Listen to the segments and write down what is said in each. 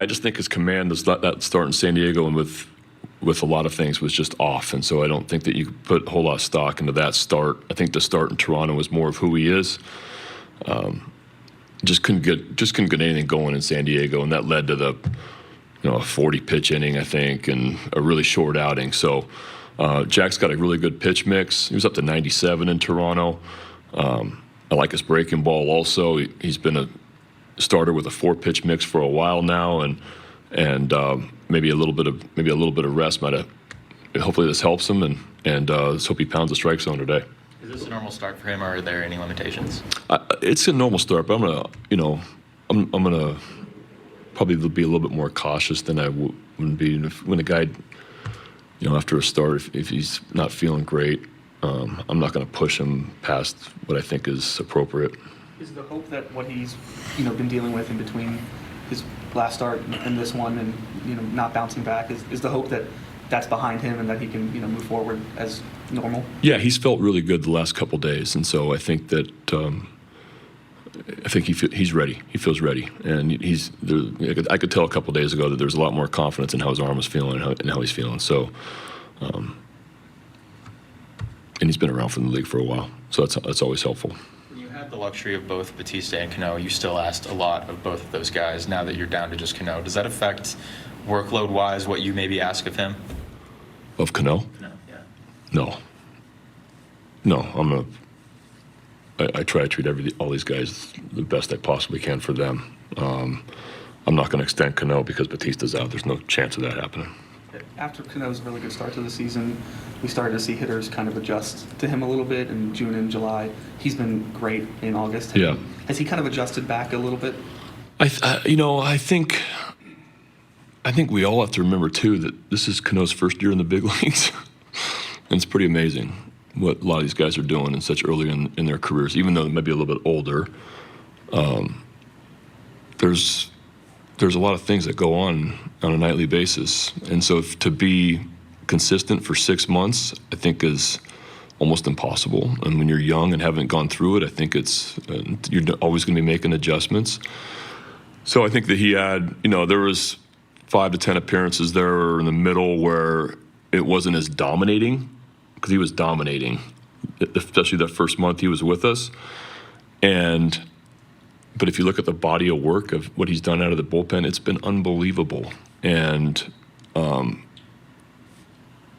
I just think his command, that start in San Diego and with a lot of things was just off, and so I don't think that you could put a whole lot of stock into that start. I think the start in Toronto was more of who he is. Just couldn't get anything going in San Diego, and that led to the a 40 pitch inning, I think, and a really short outing. So Jack's got a really good pitch mix. He was up to 97 in Toronto. I like his breaking ball also. He's been a starter with a 4-pitch mix for a while now, and maybe a little bit of rest might have. Hopefully this helps him, and let's hope he pounds the strike zone today. Is this a normal start for him, or are there any limitations? It's a normal start, but I'm gonna probably be a little bit more cautious than I would be when a guy, after a start, if he's not feeling great, I'm not going to push him past what I think is appropriate. Is the hope that what he's been dealing with in between his last start and this one, and not bouncing back, is the hope that that's behind him and that he can move forward as normal? Yeah, he's felt really good the last couple days, and so I think that he's ready. He feels ready, and I could tell a couple days ago that there's a lot more confidence in how his arm was feeling and how he's feeling. So, and he's been around from the league for a while, so that's always helpful. You had the luxury of both Batista and Cano. You still asked a lot of both of those guys. Now that you're down to just Cano, does that affect workload-wise what you maybe ask of him? Of Cano? No, yeah. No. I try to treat all these guys the best I possibly can for them. I'm not going to extend Cano because Batista's out. There's no chance of that happening. After Cano's really good start to the season, we started to see hitters kind of adjust to him a little bit in June and July. He's been great in August. Has he kind of adjusted back a little bit? I think we all have to remember too that this is Cano's first year in the big leagues, and it's pretty amazing what a lot of these guys are doing in such early in their careers, even though they might be a little bit older. There's a lot of things that go on a nightly basis, and so to be consistent for 6 months, I think is almost impossible. And when you're young and haven't gone through it, I think you're always going to be making adjustments. So I think that he had, there was 5 to 10 appearances there in the middle where it wasn't as dominating, because he was dominating, especially that first month he was with us. But if you look at the body of work of what he's done out of the bullpen, it's been unbelievable. And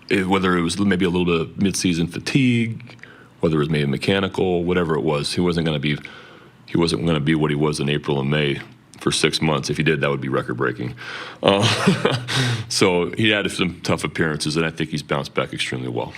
whether it was maybe a little bit of midseason fatigue, whether it was maybe mechanical, whatever it was, he wasn't going to be what he was in April and May for 6 months. If he did, that would be record-breaking. So he had some tough appearances, and I think he's bounced back extremely well.